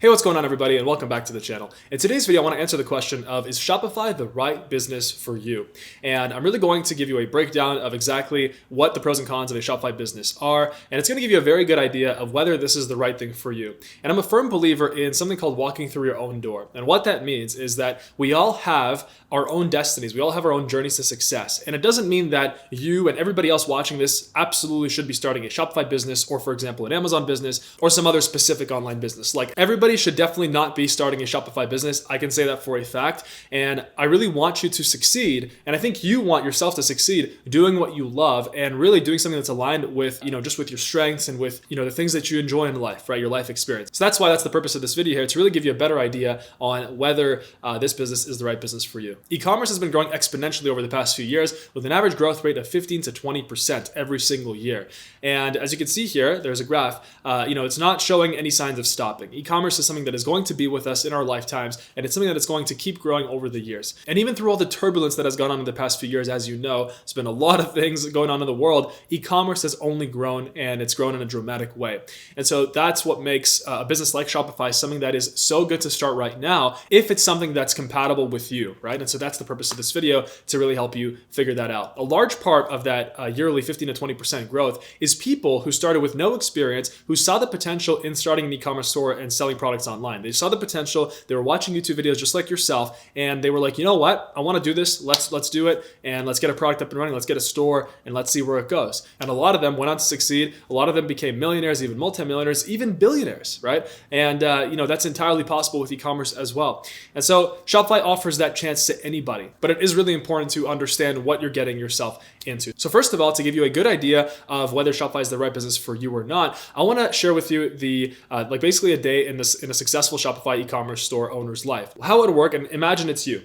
Hey, what's going on everybody, and welcome back to the channel. In today's video, I want to answer the question of, is Shopify the right business for you? And I'm really going to give you a breakdown of exactly what the pros and cons of a Shopify business are, and it's going to give you a very good idea of whether this is the right thing for you. And I'm a firm believer in something called walking through your own door. And what that means is that we all have our own destinies. We all have our own journeys to success. And it doesn't mean that you and everybody else watching this absolutely should be starting a Shopify business or, for example, an Amazon business or some other specific online business. Like, everybody should definitely not be starting a Shopify business. I can say that for a fact. And I really want you to succeed. And I think you want yourself to succeed doing what you love and really doing something that's aligned with, just with your strengths and with, the things that you enjoy in life, right? Your life experience. So that's why that's the purpose of this video here, to really give you a better idea on whether this business is the right business for you. E-commerce has been growing exponentially over the past few years with an average growth rate of 15 to 20% every single year. And as you can see here, there's a graph, it's not showing any signs of stopping. E-commerce is something that is going to be with us in our lifetimes, and it's something that is going to keep growing over the years. And even through all the turbulence that has gone on in the past few years, as you know, there's been a lot of things going on in the world. E-commerce has only grown, and it's grown in a dramatic way. And so that's what makes a business like Shopify something that is so good to start right now, if it's something that's compatible with you, right? And so that's the purpose of this video, to really help you figure that out. A large part of that yearly 15 to 20% growth is people who started with no experience, who saw the potential in starting an e-commerce store and selling products online. They saw the potential, they were watching YouTube videos just like yourself, and they were like, you know what, I want to do this, let's do it, and let's get a product up and running, let's get a store, and let's see where it goes. And a lot of them went on to succeed. A lot of them became millionaires, even multimillionaires, even billionaires, right? And that's entirely possible with e-commerce as well. And so Shopify offers that chance to anybody, but it is really important to understand what you're getting yourself into. So first of all, to give you a good idea of whether Shopify is the right business for you or not, I want to share with you the basically a day in a successful Shopify e-commerce store owner's life. How it would work, and imagine it's you,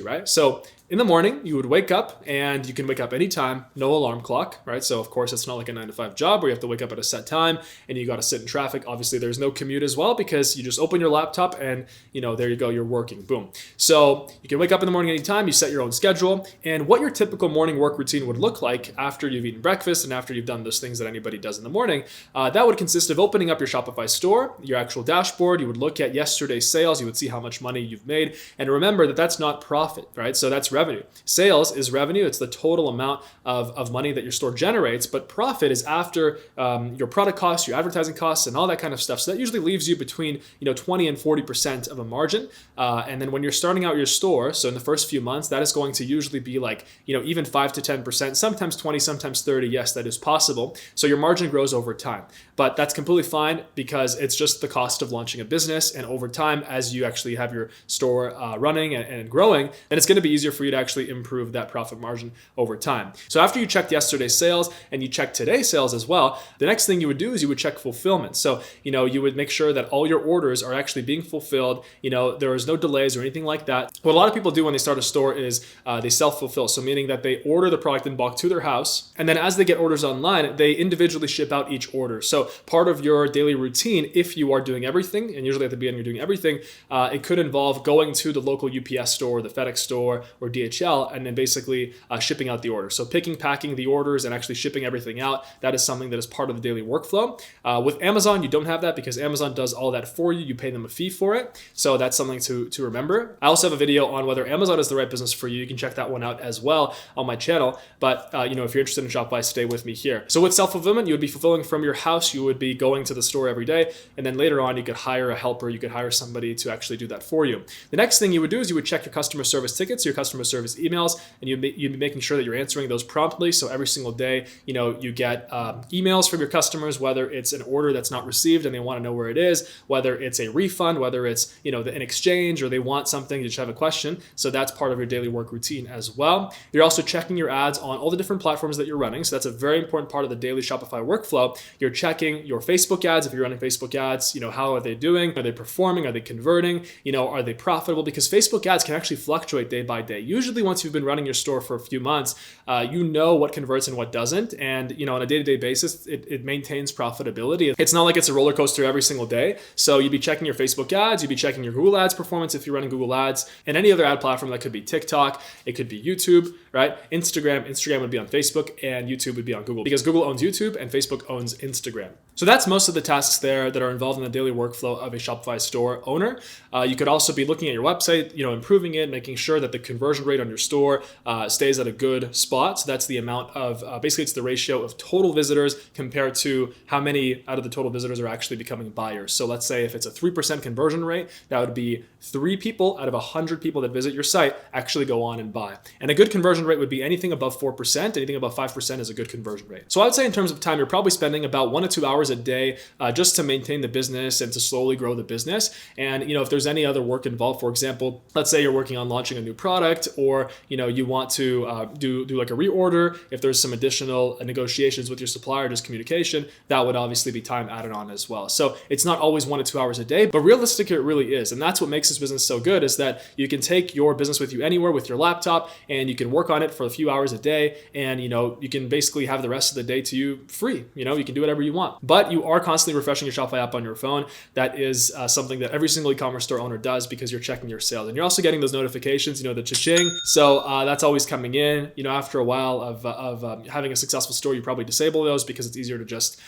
right? So in the morning, you would wake up, and you can wake up anytime, no alarm clock, right? So of course, it's not like a 9-to-5 job where you have to wake up at a set time and you got to sit in traffic. Obviously, there's no commute as well, because you just open your laptop and there you go, you're working, boom. So you can wake up in the morning anytime, you set your own schedule, and what your typical morning work routine would look like after you've eaten breakfast and after you've done those things that anybody does in the morning, that would consist of opening up your Shopify store, your actual dashboard. You would look at yesterday's sales, you would see how much money you've made, and remember that that's not profit, right? So that's revenue. Sales is revenue. It's the total amount of money that your store generates, but profit is after your product costs, your advertising costs, and all that kind of stuff. So that usually leaves you between 20 and 40% of a margin. And then when you're starting out your store, so in the first few months, that is going to usually be like, even 5 to 10%, sometimes 20, sometimes 30. Yes, that is possible. So your margin grows over time, but that's completely fine, because it's just the cost of launching a business. And over time, as you actually have your store running and growing, then it's going to be easier for you to actually improve that profit margin over time. So after you checked yesterday's sales and you check today's sales as well, the next thing you would do is you would check fulfillment. So, you would make sure that all your orders are actually being fulfilled. There is no delays or anything like that. What a lot of people do when they start a store is they self-fulfill. So meaning that they order the product in bulk to their house, and then as they get orders online, they individually ship out each order. So part of your daily routine, if you are doing everything, and usually at the beginning you're doing everything, it could involve going to the local UPS store, the FedEx store, or DHL, and then basically shipping out the order. So picking, packing the orders, and actually shipping everything out, that is something that is part of the daily workflow. With Amazon, you don't have that, because Amazon does all that for you. You pay them a fee for it. So that's something to remember. I also have a video on whether Amazon is the right business for you. You can check that one out as well on my channel. But if you're interested in Shopify, stay with me here. So with self-fulfillment, you would be fulfilling from your house. You would be going to the store every day. And then later on, you could hire a helper. You could hire somebody to actually do that for you. The next thing you would do is you would check your customer service tickets, your customer service emails, and you'd be making sure that you're answering those promptly. So every single day, you get emails from your customers, whether it's an order that's not received and they want to know where it is, whether it's a refund, whether it's an exchange, or they want something, you just have a question. So that's part of your daily work routine as well. You're also checking your ads on all the different platforms that you're running. So that's a very important part of the daily Shopify workflow. You're checking your Facebook ads. If you're running Facebook ads, how are they doing? Are they performing? Are they converting? Are they profitable? Because Facebook ads can actually fluctuate day by day. Usually once you've been running your store for a few months, what converts and what doesn't. And, on a day-to-day basis, it maintains profitability. It's not like it's a roller coaster every single day. So you'd be checking your Facebook ads, you'd be checking your Google ads performance if you're running Google ads, and any other ad platform. That could be TikTok, it could be YouTube, right? Instagram would be on Facebook, and YouTube would be on Google, because Google owns YouTube and Facebook owns Instagram. So that's most of the tasks there that are involved in the daily workflow of a Shopify store owner. You could also be looking at your website, improving it, making sure that the conversion rate on your store stays at a good spot. So that's the amount of, basically it's the ratio of total visitors compared to how many out of the total visitors are actually becoming buyers. So let's say if it's a 3% conversion rate, that would be 3 people out of 100 people that visit your site actually go on and buy. And a good conversion rate would be anything above 4%, anything above 5% is a good conversion rate. So I would say in terms of time, you're probably spending about 1 to 2 hours a day just to maintain the business and to slowly grow the business. And if there's any other work involved, for example, let's say you're working on launching a new product, or you want to do like a reorder, if there's some additional negotiations with your supplier, just communication, that would obviously be time added on as well. So it's not always 1 to 2 hours a day, but realistically it really is. And that's what makes this business so good, is that you can take your business with you anywhere with your laptop, and you can work on it for a few hours a day, and you can basically have the rest of the day to you free. You can do whatever you want, but you are constantly refreshing your Shopify app on your phone. That is something that every single e-commerce store owner does, because you're checking your sales, and you're also getting those notifications, the cha-ching. So that's always coming in. After a while of having a successful store, you probably disable those because it's easier to just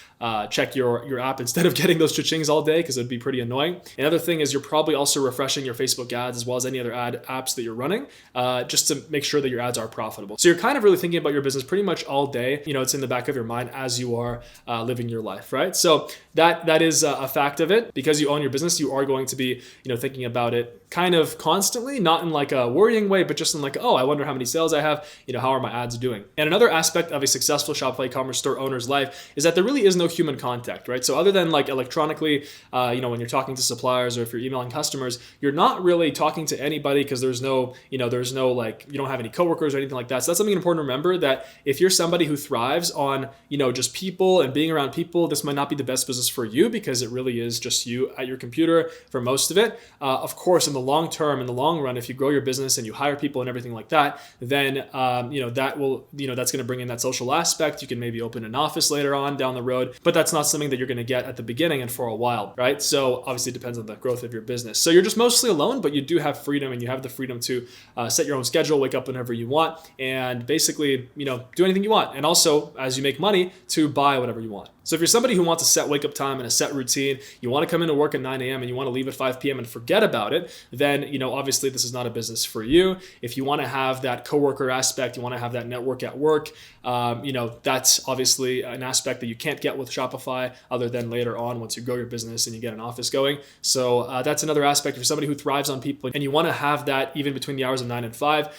check your app instead of getting those cha-chings all day, because it'd be pretty annoying. Another thing is you're probably also refreshing your Facebook ads as well as any other ad apps that you're running, just to make sure that your ads are profitable. So you're kind of really thinking about your business pretty much all day. It's in the back of your mind as you are living your life, right? So that is a fact of it. Because you own your business, you are going to be thinking about it kind of constantly, not in like a worrying way, but just in like, oh, I wonder how many sales I have, how are my ads doing? And another aspect of a successful Shopify e-commerce store owner's life is that there really is no human contact, right? So other than like electronically, when you're talking to suppliers or if you're emailing customers, you're not really talking to anybody, because there's no like, you don't have any coworkers or anything like that. So that's something important to remember, that if you're somebody who thrives on, just people and being around people, this might not be the best business for you, because it really is just you at your computer for most of it. Of course, in the long term, in the long run, if you grow your business and you hire people and everything like that, then that will, that's going to bring in that social aspect. You can maybe open an office later on down the road, but that's not something that you're going to get at the beginning and for a while, right? So obviously it depends on the growth of your business. So you're just mostly alone, but you do have freedom, and you have the freedom to set your own schedule, wake up whenever you want, and basically, do anything you want. And also, as you make money, to buy whatever you want. So if you're somebody who wants a set wake up time and a set routine, you want to come into work at 9 a.m. and you want to leave at 5 p.m. and forget about it, then, obviously this is not a business for you. If you want to have that coworker aspect, you want to have that network at work, that's obviously an aspect that you can't get with Shopify, other than later on once you grow your business and you get an office going. So that's another aspect. If you're somebody who thrives on people and you want to have that even between the hours of 9 and 5,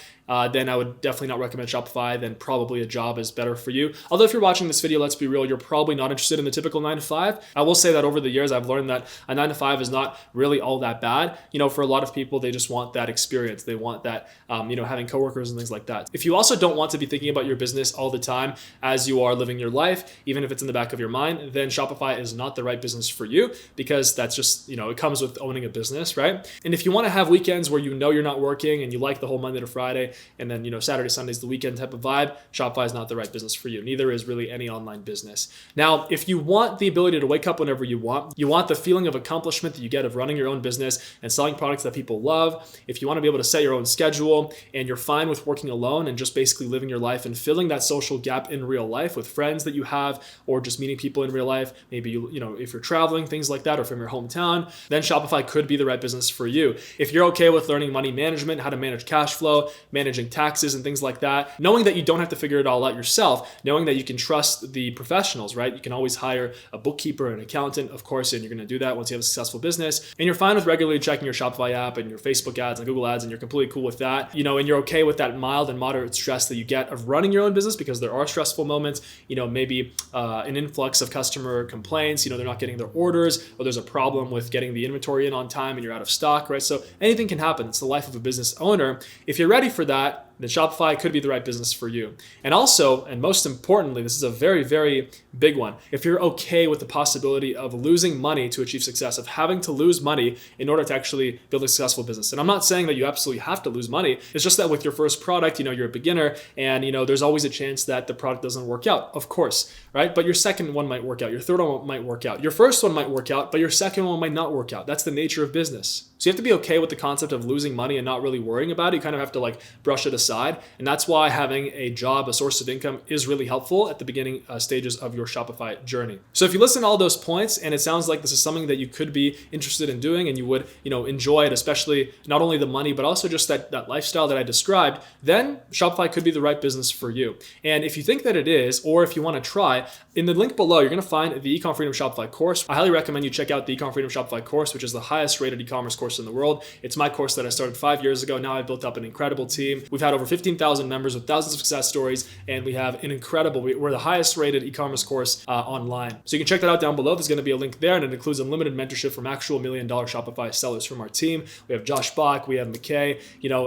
then I would definitely not recommend Shopify. Then probably a job is better for you. Although if you're watching this video, let's be real, you're probably not interested in the typical 9 to 5. I will say that over the years, I've learned that a 9 to 5 is not really all that bad. For a lot of people, they just want that experience. They want that, having coworkers and things like that. If you also don't want to be thinking about your business all the time as you are living your life, even if it's in the back of your mind, then Shopify is not the right business for you, because that's just, it comes with owning a business, right? And if you want to have weekends where you're not working and you like the whole Monday to Friday, and then, Saturday, Sunday's the weekend type of vibe, Shopify is not the right business for you. Neither is really any online business. Now, if you want the ability to wake up whenever you want the feeling of accomplishment that you get of running your own business and selling products that people love, if you want to be able to set your own schedule, and you're fine with working alone and just basically living your life and filling that social gap in real life with friends that you have, or just meeting people in real life, maybe if you're traveling, things like that, or from your hometown, then Shopify could be the right business for you. If you're okay with learning money management, how to manage cash flow, managing taxes and things like that, knowing that you don't have to figure it all out yourself, knowing that you can trust the professionals, right? You can always hire a bookkeeper, an accountant, of course, and you're going to do that once you have a successful business. And you're fine with regularly checking your Shopify app and your Facebook ads and Google ads, and you're completely cool with that, and you're okay with that mild and moderate stress that you get of running your own business, because there are stressful moments, maybe an influx of customer complaints, they're not getting their orders, or there's a problem with getting the inventory in on time and you're out of stock, right? So anything can happen. It's the life of a business owner. If you're ready for that, then Shopify could be the right business for you. And also, and most importantly, this is a very, very big one. If you're okay with the possibility of losing money to achieve success, of having to lose money in order to actually build a successful business. And I'm not saying that you absolutely have to lose money. It's just that with your first product, you're a beginner, and there's always a chance that the product doesn't work out, of course, right? But your second one might work out. Your third one might work out. Your first one might work out, but your second one might not work out. That's the nature of business. So you have to be okay with the concept of losing money and not really worrying about it. You kind of have to brush it aside side. And that's why having a job, a source of income, is really helpful at the beginning stages of your Shopify journey. So if you listen to all those points and it sounds like this is something that you could be interested in doing and you would, enjoy it, especially not only the money, but also just that lifestyle that I described, then Shopify could be the right business for you. And if you think that it is, or if you want to try, in the link below, you're going to find the Ecom Freedom Shopify course. I highly recommend you check out the Ecom Freedom Shopify course, which is the highest rated e-commerce course in the world. It's my course that I started 5 years ago. Now I've built up an incredible team. We've had over 15,000 members with thousands of success stories, and we have an incredible, we're the highest rated e-commerce course online. So you can check that out down below. There's going to be a link there, and it includes unlimited mentorship from actual $1 million Shopify sellers from our team. We have Josh Bach, we have McKay,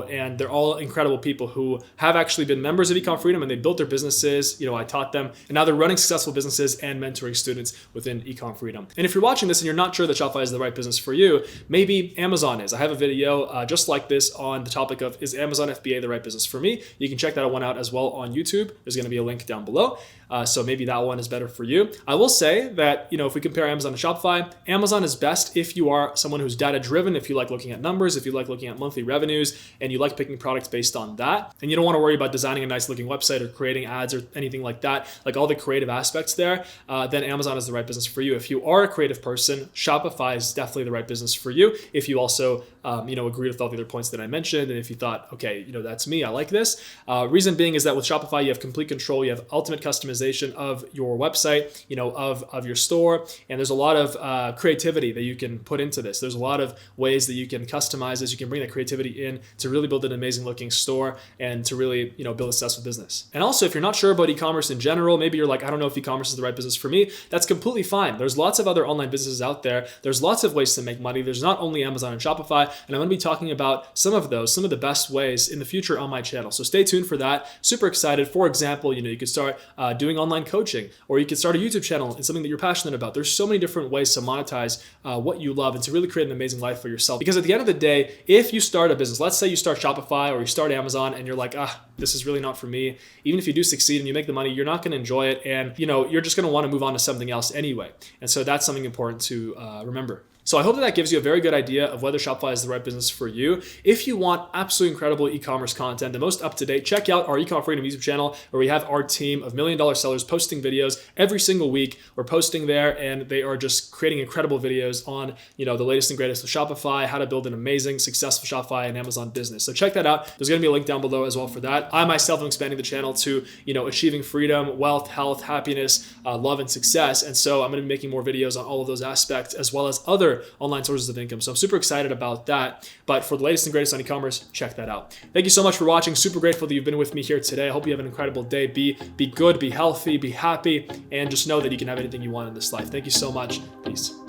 and they're all incredible people who have actually been members of Ecom Freedom, and they built their businesses. I taught them, and now they're running successful businesses and mentoring students within Ecom Freedom. And if you're watching this and you're not sure that Shopify is the right business for you, maybe Amazon is. I have a video just like this on the topic of, is Amazon FBA the right business for me? You can check that one out as well on YouTube. There's going to be a link down below. So maybe that one is better for you. I will say that, if we compare Amazon to Shopify, Amazon is best if you are someone who's data driven, if you like looking at numbers, if you like looking at monthly revenues, and you like picking products based on that, and you don't want to worry about designing a nice looking website or creating ads or anything like that, like all the creative aspects there, then Amazon is the right business for you. If you are a creative person, Shopify is definitely the right business for you. If you also, agree with all the other points that I mentioned, and if you thought, okay, that's me, I like this. Reason being is that with Shopify, you have complete control, you have ultimate customization of your website, of your store, and there's a lot of creativity that you can put into this. There's a lot of ways that you can customize this. You can bring that creativity in to really build an amazing looking store and to really, build a successful business. And also, if you're not sure about e-commerce in general, maybe you're like, I don't know if e-commerce is the right business for me, that's completely fine. There's lots of other online businesses out there. There's lots of ways to make money. There's not only Amazon and Shopify, and I'm going to be talking about some of the best ways in the future on my channel. So stay tuned for that. Super excited. For example, you could start doing online coaching, or you could start a YouTube channel and something that you're passionate about. There's so many different ways to monetize what you love and to really create an amazing life for yourself. Because at the end of the day, if you start a business, let's say you start Shopify or you start Amazon and you're like, this is really not for me. Even if you do succeed and you make the money, you're not going to enjoy it. And, you're just going to want to move on to something else anyway. And so that's something important to remember. So I hope that gives you a very good idea of whether Shopify is the right business for you. If you want absolutely incredible e-commerce content, the most up-to-date, check out our Ecom Freedom YouTube channel, where we have our team of $1 million sellers posting videos every single week. We're posting there, and they are just creating incredible videos on, the latest and greatest of Shopify, how to build an amazing, successful Shopify and Amazon business. So check that out. There's going to be a link down below as well for that. I myself am expanding the channel to, achieving freedom, wealth, health, happiness, love, and success. And so I'm going to be making more videos on all of those aspects, as well as other online sources of income. So I'm super excited about that. But for the latest and greatest on e-commerce, check that out. Thank you so much for watching. Super grateful that you've been with me here today. I hope you have an incredible day. Be good, be healthy, be happy, and just know that you can have anything you want in this life. Thank you so much. Peace.